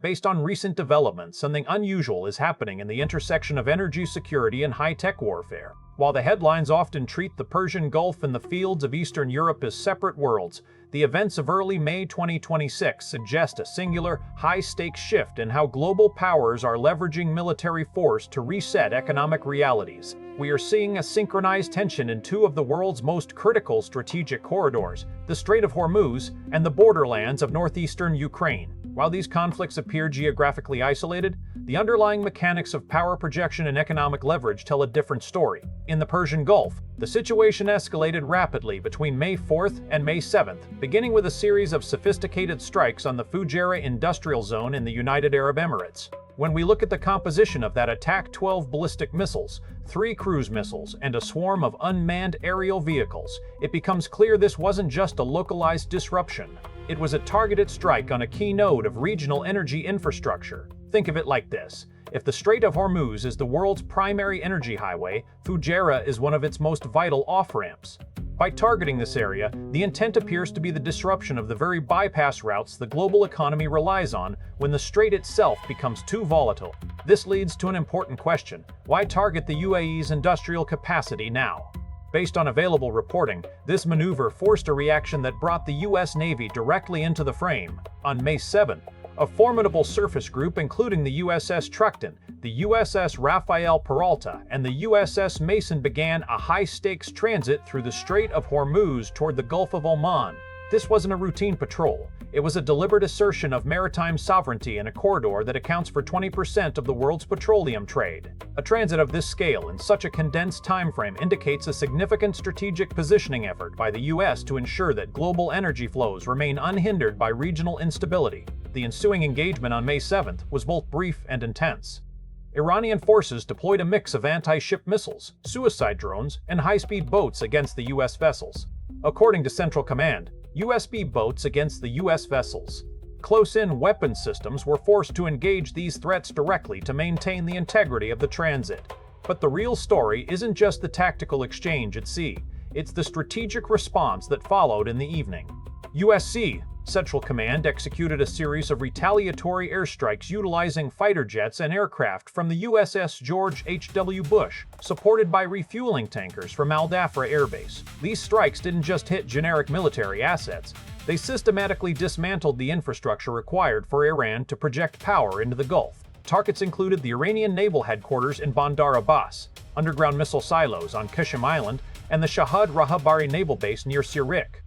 Based on recent developments, something unusual is happening in the intersection of energy security and high-tech warfare. While the headlines often treat the Persian Gulf and the fields of Eastern Europe as separate worlds, the events of early May 2026 suggest a singular, high-stakes shift in how global powers are leveraging military force to reset economic realities. We are seeing a synchronized tension in two of the world's most critical strategic corridors, the Strait of Hormuz and the borderlands of northeastern Ukraine. While these conflicts appear geographically isolated, the underlying mechanics of power projection and economic leverage tell a different story. In the Persian Gulf, the situation escalated rapidly between May 4th and May 7th, beginning with a series of sophisticated strikes on the Fujairah industrial zone in the United Arab Emirates. When we look at the composition of that attack, 12 ballistic missiles, 3 cruise missiles, and a swarm of unmanned aerial vehicles, it becomes clear this wasn't just a localized disruption. It was a targeted strike on a key node of regional energy infrastructure. Think of it like this. If the Strait of Hormuz is the world's primary energy highway, Fujairah is one of its most vital off-ramps. By targeting this area, the intent appears to be the disruption of the very bypass routes the global economy relies on when the strait itself becomes too volatile. This leads to an important question: why target the UAE's industrial capacity now? Based on available reporting, this maneuver forced a reaction that brought the U.S. Navy directly into the frame. On May 7th, a formidable surface group including the USS Truckton, the USS Rafael Peralta, and the USS Mason began a high-stakes transit through the Strait of Hormuz toward the Gulf of Oman. This wasn't a routine patrol. It was a deliberate assertion of maritime sovereignty in a corridor that accounts for 20% of the world's petroleum trade. A transit of this scale in such a condensed timeframe indicates a significant strategic positioning effort by the U.S. to ensure that global energy flows remain unhindered by regional instability. The ensuing engagement on May 7th was both brief and intense. Iranian forces deployed a mix of anti-ship missiles, suicide drones, and high-speed boats against the U.S. vessels. According to Central Command, USB boats against the U.S. vessels. Close-in weapons systems were forced to engage these threats directly to maintain the integrity of the transit. But the real story isn't just the tactical exchange at sea, it's the strategic response that followed in the evening. USC Central Command executed a series of retaliatory airstrikes utilizing fighter jets and aircraft from the USS George H.W. Bush, supported by refueling tankers from Al Dhafra Air Base. These strikes didn't just hit generic military assets, they systematically dismantled the infrastructure required for Iran to project power into the Gulf. Targets included the Iranian naval headquarters in Bandar Abbas, underground missile silos on Qasem Island, and the Shahid Rahabari naval base near Sirik.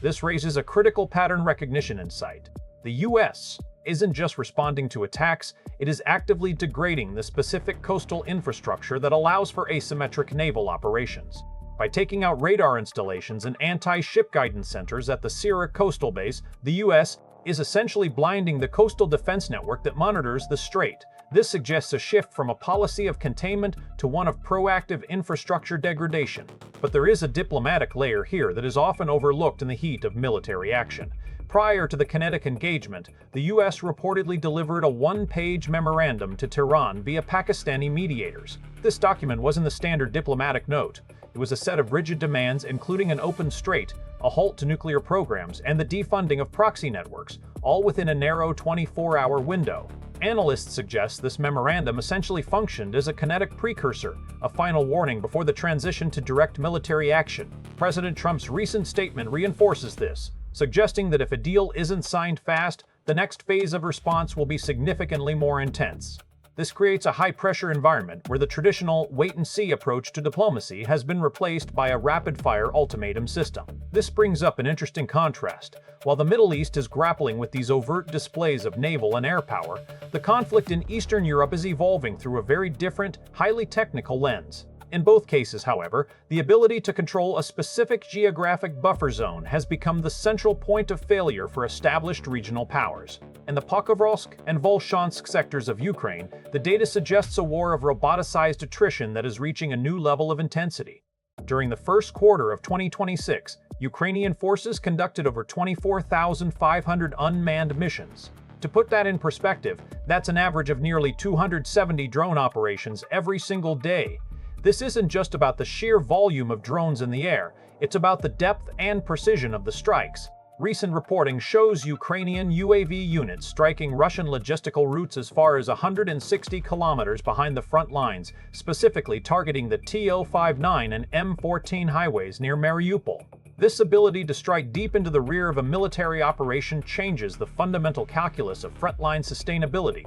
This raises a critical pattern recognition insight. The U.S. isn't just responding to attacks, it is actively degrading the specific coastal infrastructure that allows for asymmetric naval operations. By taking out radar installations and anti-ship guidance centers at the Sirik coastal base, the U.S. is essentially blinding the coastal defense network that monitors the strait. This suggests a shift from a policy of containment to one of proactive infrastructure degradation. But there is a diplomatic layer here that is often overlooked in the heat of military action. Prior to the Kinetic engagement, the U.S. reportedly delivered a one-page memorandum to Tehran via Pakistani mediators. This document wasn't the standard diplomatic note. It was a set of rigid demands including an open strait, a halt to nuclear programs, and the defunding of proxy networks, all within a narrow 24-hour window. Analysts suggest this memorandum essentially functioned as a kinetic precursor, a final warning before the transition to direct military action. President Trump's recent statement reinforces this, suggesting that if a deal isn't signed fast, the next phase of response will be significantly more intense. This creates a high-pressure environment where the traditional wait-and-see approach to diplomacy has been replaced by a rapid-fire ultimatum system. This brings up an interesting contrast. While the Middle East is grappling with these overt displays of naval and air power, the conflict in Eastern Europe is evolving through a very different, highly technical lens. In both cases, however, the ability to control a specific geographic buffer zone has become the central point of failure for established regional powers. In the Pokrovsk and Volchansk sectors of Ukraine, the data suggests a war of roboticized attrition that is reaching a new level of intensity. During the first quarter of 2026, Ukrainian forces conducted over 24,500 unmanned missions. To put that in perspective, that's an average of nearly 270 drone operations every single day. This isn't just about the sheer volume of drones in the air, it's about the depth and precision of the strikes. Recent reporting shows Ukrainian UAV units striking Russian logistical routes as far as 160 kilometers behind the front lines, specifically targeting the T-059 and M14 highways near Mariupol. This ability to strike deep into the rear of a military operation changes the fundamental calculus of frontline sustainability.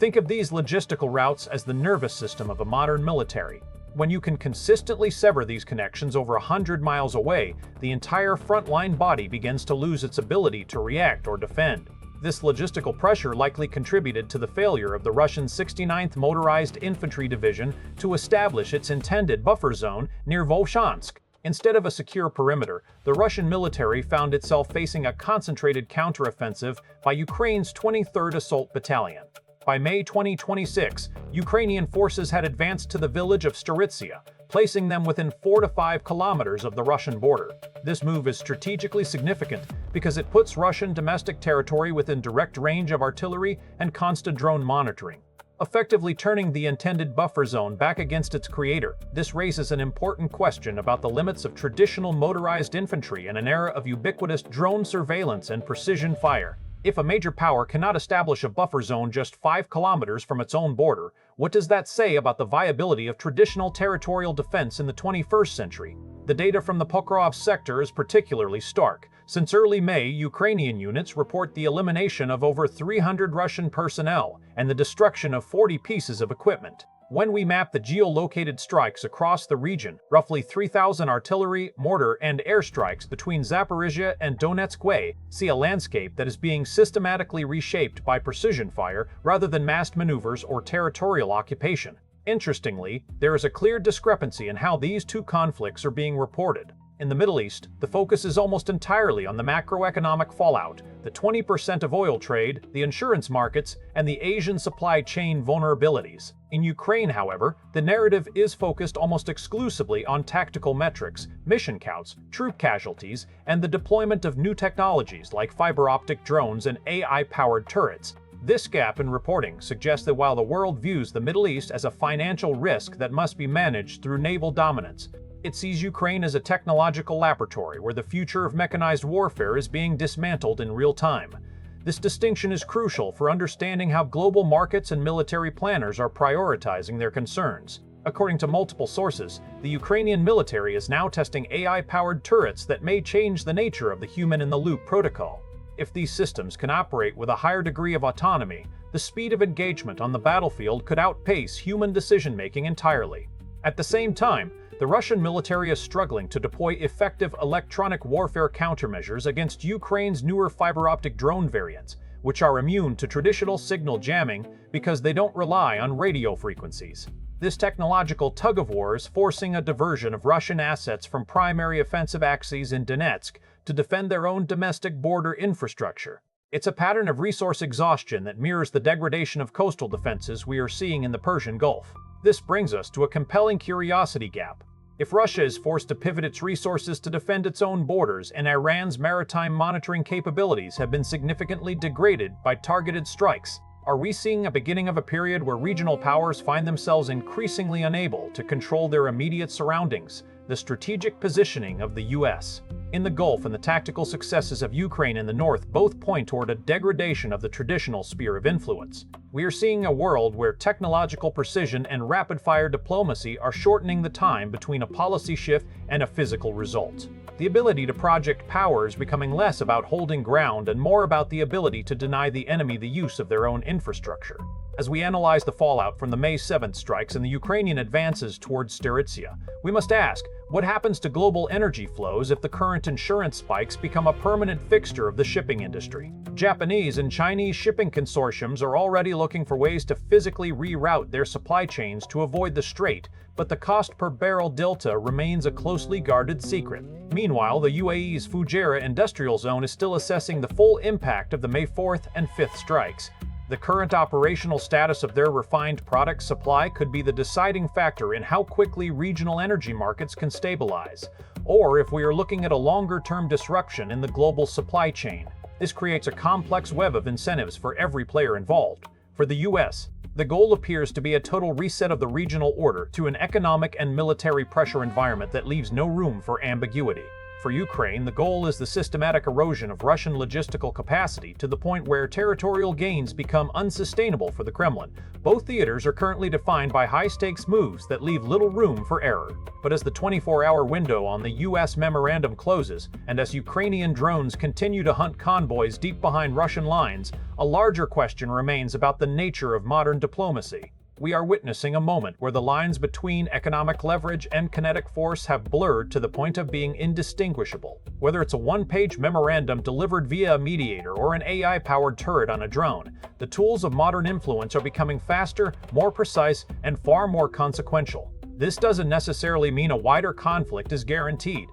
Think of these logistical routes as the nervous system of a modern military. When you can consistently sever these connections over 100 miles away, the entire frontline body begins to lose its ability to react or defend. This logistical pressure likely contributed to the failure of the Russian 69th Motorized Infantry Division to establish its intended buffer zone near Volchansk. Instead of a secure perimeter, the Russian military found itself facing a concentrated counteroffensive by Ukraine's 23rd Assault Battalion. By May 2026, Ukrainian forces had advanced to the village of Staritsia, placing them within 4 to 5 kilometers of the Russian border. This move is strategically significant because it puts Russian domestic territory within direct range of artillery and constant drone monitoring, effectively turning the intended buffer zone back against its creator. This raises an important question about the limits of traditional motorized infantry in an era of ubiquitous drone surveillance and precision fire. If a major power cannot establish a buffer zone just 5 kilometers from its own border, what does that say about the viability of traditional territorial defense in the 21st century? The data from the Pokrovsk sector is particularly stark. Since early May, Ukrainian units report the elimination of over 300 Russian personnel and the destruction of 40 pieces of equipment. When we map the geolocated strikes across the region, roughly 3,000 artillery, mortar, and airstrikes between Zaporizhia and Donetsk we see a landscape that is being systematically reshaped by precision fire rather than massed maneuvers or territorial occupation. Interestingly, there is a clear discrepancy in how these two conflicts are being reported. In the Middle East, the focus is almost entirely on the macroeconomic fallout, the 20% of oil trade, the insurance markets, and the Asian supply chain vulnerabilities. In Ukraine, however, the narrative is focused almost exclusively on tactical metrics, mission counts, troop casualties, and the deployment of new technologies like fiber-optic drones and AI-powered turrets. This gap in reporting suggests that while the world views the Middle East as a financial risk that must be managed through naval dominance, it sees Ukraine as a technological laboratory where the future of mechanized warfare is being dismantled in real time. This distinction is crucial for understanding how global markets and military planners are prioritizing their concerns. According to multiple sources, the Ukrainian military is now testing AI-powered turrets that may change the nature of the human-in-the-loop protocol. If these systems can operate with a higher degree of autonomy, the speed of engagement on the battlefield could outpace human decision-making entirely. At the same time, the Russian military is struggling to deploy effective electronic warfare countermeasures against Ukraine's newer fiber-optic drone variants, which are immune to traditional signal jamming because they don't rely on radio frequencies. This technological tug-of-war is forcing a diversion of Russian assets from primary offensive axes in Donetsk to defend their own domestic border infrastructure. It's a pattern of resource exhaustion that mirrors the degradation of coastal defenses we are seeing in the Persian Gulf. This brings us to a compelling curiosity gap. If Russia is forced to pivot its resources to defend its own borders and Iran's maritime monitoring capabilities have been significantly degraded by targeted strikes, are we seeing a beginning of a period where regional powers find themselves increasingly unable to control their immediate surroundings? The strategic positioning of the U.S. in the Gulf and the tactical successes of Ukraine in the north both point toward a degradation of the traditional sphere of influence. We are seeing a world where technological precision and rapid-fire diplomacy are shortening the time between a policy shift and a physical result. The ability to project power is becoming less about holding ground and more about the ability to deny the enemy the use of their own infrastructure. As we analyze the fallout from the May 7th strikes and the Ukrainian advances towards Staritsia, we must ask, what happens to global energy flows if the current insurance spikes become a permanent fixture of the shipping industry? Japanese and Chinese shipping consortiums are already looking for ways to physically reroute their supply chains to avoid the strait, but the cost per barrel delta remains a closely guarded secret. Meanwhile, the UAE's Fujairah industrial zone is still assessing the full impact of the May 4th and 5th strikes. The current operational status of their refined product supply could be the deciding factor in how quickly regional energy markets can stabilize, or if we are looking at a longer-term disruption in the global supply chain. This creates a complex web of incentives for every player involved. For the U.S., the goal appears to be a total reset of the regional order to an economic and military pressure environment that leaves no room for ambiguity. For Ukraine, the goal is the systematic erosion of Russian logistical capacity to the point where territorial gains become unsustainable for the Kremlin. Both theaters are currently defined by high-stakes moves that leave little room for error. But as the 24-hour window on the U.S. Memorandum closes, and as Ukrainian drones continue to hunt convoys deep behind Russian lines, a larger question remains about the nature of modern diplomacy. We are witnessing a moment where the lines between economic leverage and kinetic force have blurred to the point of being indistinguishable. Whether it's a one-page memorandum delivered via a mediator or an AI-powered turret on a drone, the tools of modern influence are becoming faster, more precise, and far more consequential. This doesn't necessarily mean a wider conflict is guaranteed,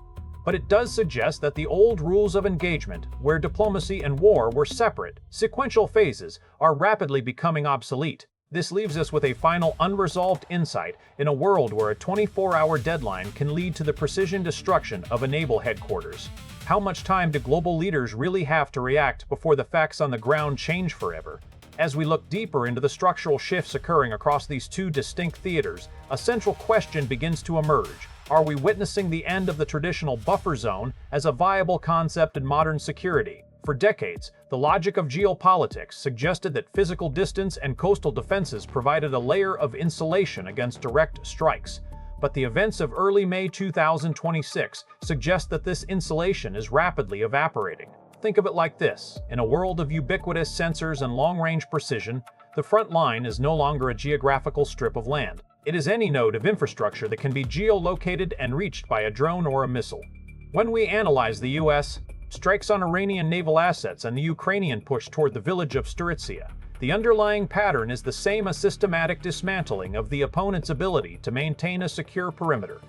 but it does suggest that the old rules of engagement, where diplomacy and war were separate, sequential phases, are rapidly becoming obsolete. This leaves us with a final unresolved insight in a world where a 24-hour deadline can lead to the precision destruction of a naval headquarters. How much time do global leaders really have to react before the facts on the ground change forever? As we look deeper into the structural shifts occurring across these two distinct theaters, a central question begins to emerge. Are we witnessing the end of the traditional buffer zone as a viable concept in modern security? For decades, the logic of geopolitics suggested that physical distance and coastal defenses provided a layer of insulation against direct strikes. But the events of early May 2026 suggest that this insulation is rapidly evaporating. Think of it like this. In a world of ubiquitous sensors and long-range precision, the front line is no longer a geographical strip of land. It is any node of infrastructure that can be geolocated and reached by a drone or a missile. When we analyze the U.S. strikes on Iranian naval assets and the Ukrainian push toward the village of Strytsia, the underlying pattern is the same: a systematic dismantling of the opponent's ability to maintain a secure perimeter.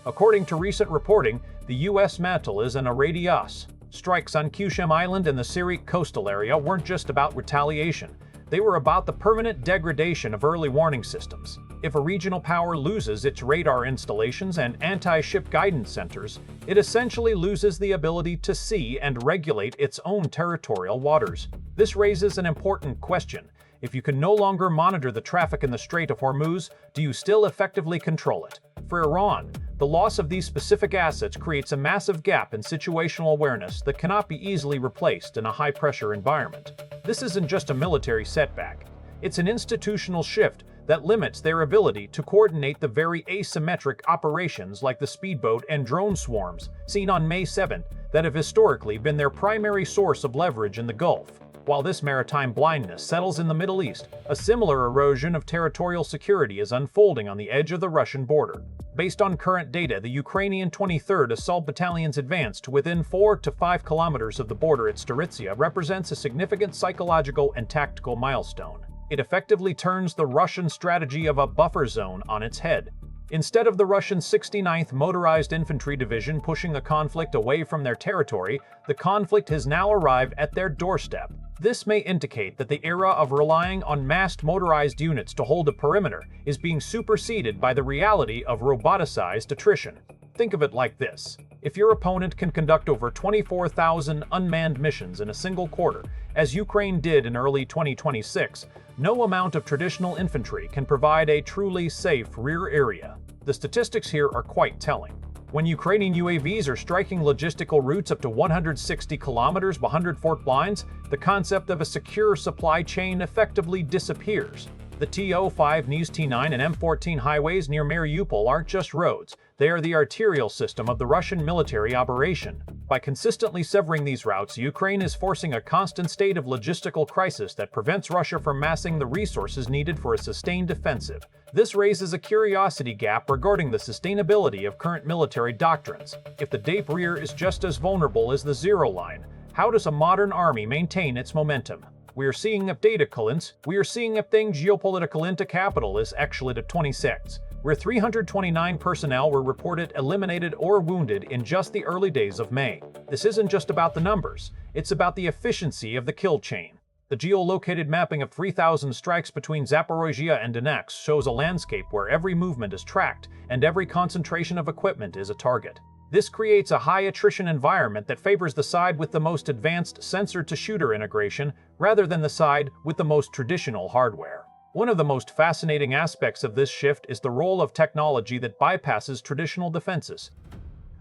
According to recent reporting, the U.S. mantle is an Iradios. Strikes on Qushem Island and the Syriac coastal area weren't just about retaliation. They were about the permanent degradation of early warning systems. If a regional power loses its radar installations and anti-ship guidance centers, it essentially loses the ability to see and regulate its own territorial waters. This raises an important question. If you can no longer monitor the traffic in the Strait of Hormuz, do you still effectively control it? For Iran, the loss of these specific assets creates a massive gap in situational awareness that cannot be easily replaced in a high-pressure environment. This isn't just a military setback. It's an institutional shift that limits their ability to coordinate the very asymmetric operations like the speedboat and drone swarms seen on May 7 that have historically been their primary source of leverage in the Gulf. While this maritime blindness settles in the Middle East, a similar erosion of territorial security is unfolding on the edge of the Russian border. Based on current data, the Ukrainian 23rd Assault Battalion's advance to within 4 to 5 kilometers of the border at Strytsia represents a significant psychological and tactical milestone. It effectively turns the Russian strategy of a buffer zone on its head. Instead of the Russian 69th Motorized Infantry Division pushing the conflict away from their territory, the conflict has now arrived at their doorstep. This may indicate that the era of relying on massed motorized units to hold a perimeter is being superseded by the reality of roboticized attrition. Think of it like this. If your opponent can conduct over 24,000 unmanned missions in a single quarter, as Ukraine did in early 2026, no amount of traditional infantry can provide a truly safe rear area. The statistics here are quite telling. When Ukrainian UAVs are striking logistical routes up to 160 kilometers behind fort lines, the concept of a secure supply chain effectively disappears. The T-05, Nis T-9, and M14 highways near Mariupol aren't just roads, they are the arterial system of the Russian military operation. By consistently severing these routes, Ukraine is forcing a constant state of logistical crisis that prevents Russia from massing the resources needed for a sustained offensive. This raises a curiosity gap regarding the sustainability of current military doctrines. If the DAPE rear is just as vulnerable as the zero line, how does a modern army maintain its momentum? We are seeing geopolitical into capital is actually to 26, where 329 personnel were reported eliminated or wounded in just the early days of May. This isn't just about the numbers, it's about the efficiency of the kill chain. The geolocated mapping of 3,000 strikes between Zaporizhia and Donetsk shows a landscape where every movement is tracked and every concentration of equipment is a target. This creates a high attrition environment that favors the side with the most advanced sensor-to-shooter integration rather than the side with the most traditional hardware. One of the most fascinating aspects of this shift is the role of technology that bypasses traditional defenses.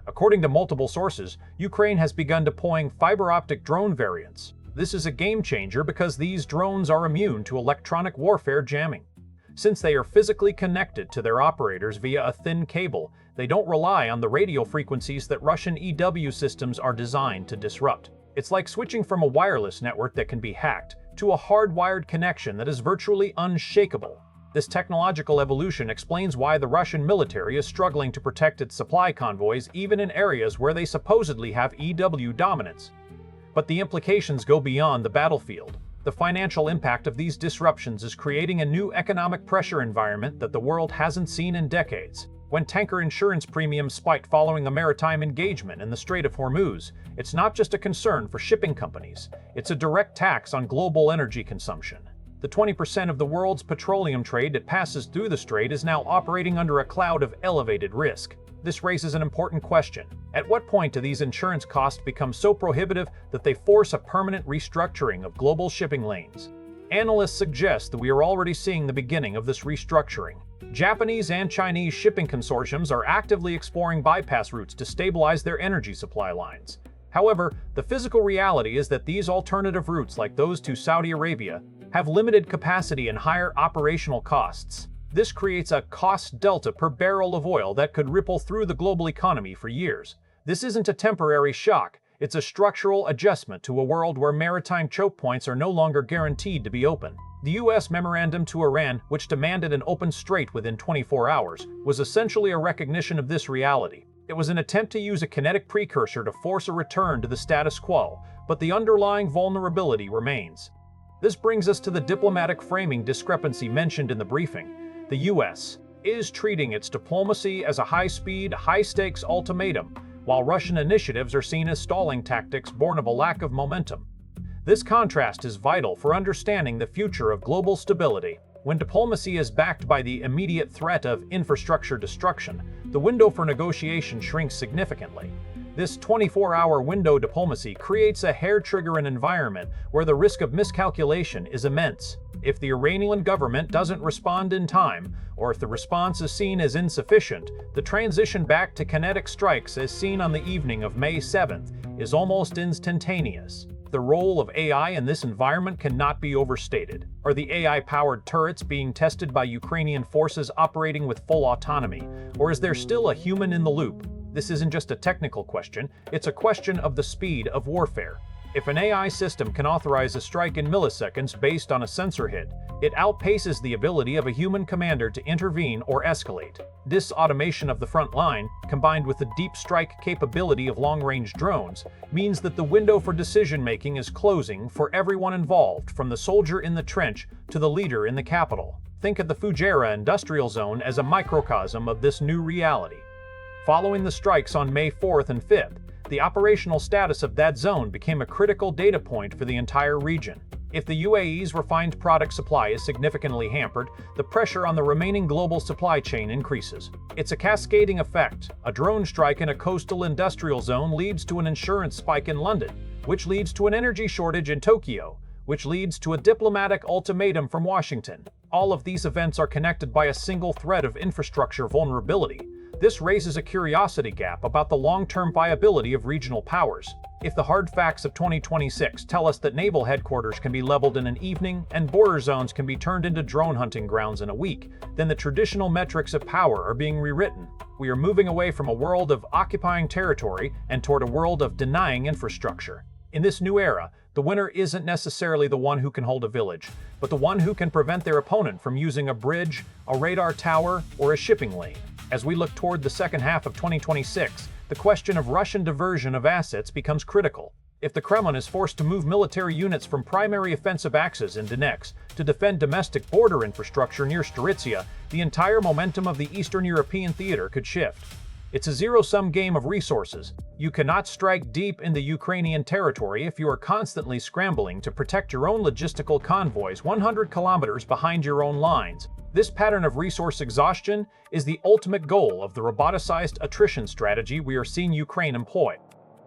According to multiple sources, Ukraine has begun deploying fiber-optic drone variants. This is a game changer because these drones are immune to electronic warfare jamming. Since they are physically connected to their operators via a thin cable, they don't rely on the radio frequencies that Russian EW systems are designed to disrupt. It's like switching from a wireless network that can be hacked to a hardwired connection that is virtually unshakable. This technological evolution explains why the Russian military is struggling to protect its supply convoys even in areas where they supposedly have EW dominance. But the implications go beyond the battlefield. The financial impact of these disruptions is creating a new economic pressure environment that the world hasn't seen in decades. When tanker insurance premiums spiked following a maritime engagement in the Strait of Hormuz, it's not just a concern for shipping companies, it's a direct tax on global energy consumption. The 20% of the world's petroleum trade that passes through the strait is now operating under a cloud of elevated risk. This raises an important question. At what point do these insurance costs become so prohibitive that they force a permanent restructuring of global shipping lanes? Analysts suggest that we are already seeing the beginning of this restructuring. Japanese and Chinese shipping consortiums are actively exploring bypass routes to stabilize their energy supply lines. However, the physical reality is that these alternative routes, like those to Saudi Arabia, have limited capacity and higher operational costs. This creates a cost delta per barrel of oil that could ripple through the global economy for years. This isn't a temporary shock, it's a structural adjustment to a world where maritime choke points are no longer guaranteed to be open. The U.S. Memorandum to Iran, which demanded an open strait within 24 hours, was essentially a recognition of this reality. It was an attempt to use a kinetic precursor to force a return to the status quo, but the underlying vulnerability remains. This brings us to the diplomatic framing discrepancy mentioned in the briefing. The U.S. is treating its diplomacy as a high-speed, high-stakes ultimatum, while Russian initiatives are seen as stalling tactics born of a lack of momentum. This contrast is vital for understanding the future of global stability. When diplomacy is backed by the immediate threat of infrastructure destruction, the window for negotiation shrinks significantly. This 24-hour window diplomacy creates a hair-triggering environment where the risk of miscalculation is immense. If the Iranian government doesn't respond in time, or if the response is seen as insufficient, the transition back to kinetic strikes as seen on the evening of May 7th is almost instantaneous. The role of AI in this environment cannot be overstated. Are the AI-powered turrets being tested by Ukrainian forces operating with full autonomy, or is there still a human in the loop? This isn't just a technical question, it's a question of the speed of warfare. If an AI system can authorize a strike in milliseconds based on a sensor hit, it outpaces the ability of a human commander to intervene or escalate. This automation of the front line, combined with the deep strike capability of long-range drones, means that the window for decision-making is closing for everyone involved, from the soldier in the trench to the leader in the capital. Think of the Fujairah industrial zone as a microcosm of this new reality. Following the strikes on May 4th and 5th, the operational status of that zone became a critical data point for the entire region. If the UAE's refined product supply is significantly hampered, the pressure on the remaining global supply chain increases. It's a cascading effect. A drone strike in a coastal industrial zone leads to an insurance spike in London, which leads to an energy shortage in Tokyo, which leads to a diplomatic ultimatum from Washington. All of these events are connected by a single thread of infrastructure vulnerability. This raises a curiosity gap about the long-term viability of regional powers. If the hard facts of 2026 tell us that naval headquarters can be leveled in an evening and border zones can be turned into drone hunting grounds in a week, then the traditional metrics of power are being rewritten. We are moving away from a world of occupying territory and toward a world of denying infrastructure. In this new era, the winner isn't necessarily the one who can hold a village, but the one who can prevent their opponent from using a bridge, a radar tower, or a shipping lane. As we look toward the second half of 2026, the question of Russian diversion of assets becomes critical. If the Kremlin is forced to move military units from primary offensive axes in Donetsk to defend domestic border infrastructure near Storizia, the entire momentum of the Eastern European theater could shift. It's a zero-sum game of resources. You cannot strike deep into Ukrainian territory if you are constantly scrambling to protect your own logistical convoys 100 kilometers behind your own lines. This pattern of resource exhaustion is the ultimate goal of the roboticized attrition strategy we are seeing Ukraine employ.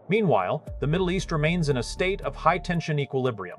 Meanwhile, the Middle East remains in a state of high-tension equilibrium.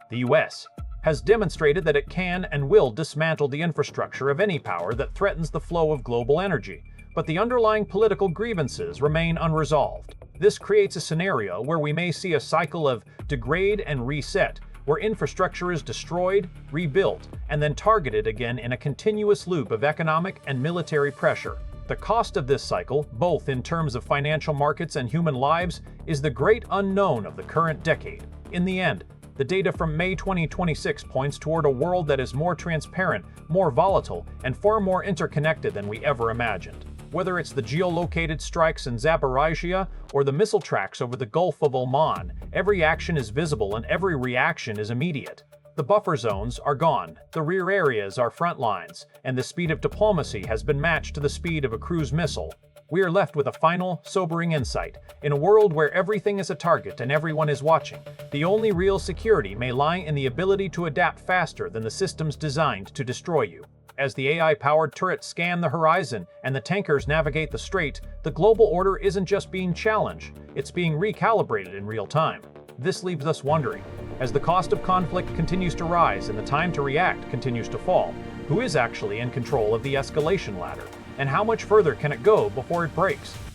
The U.S. has demonstrated that it can and will dismantle the infrastructure of any power that threatens the flow of global energy. but the underlying political grievances remain unresolved. This creates a scenario where we may see a cycle of degrade and reset, where infrastructure is destroyed, rebuilt, and then targeted again in a continuous loop of economic and military pressure. The cost of this cycle, both in terms of financial markets and human lives, is the great unknown of the current decade. In the end, the data from May 2026 points toward a world that is more transparent, more volatile, and far more interconnected than we ever imagined. Whether it's the geolocated strikes in Zaporizhia or the missile tracks over the Gulf of Oman, every action is visible and every reaction is immediate. The buffer zones are gone, the rear areas are front lines, and the speed of diplomacy has been matched to the speed of a cruise missile. We are left with a final, sobering insight. In a world where everything is a target and everyone is watching, the only real security may lie in the ability to adapt faster than the systems designed to destroy you. As the AI-powered turrets scan the horizon and the tankers navigate the strait, the global order isn't just being challenged, it's being recalibrated in real time. This leaves us wondering, as the cost of conflict continues to rise and the time to react continues to fall, who is actually in control of the escalation ladder? And how much further can it go before it breaks?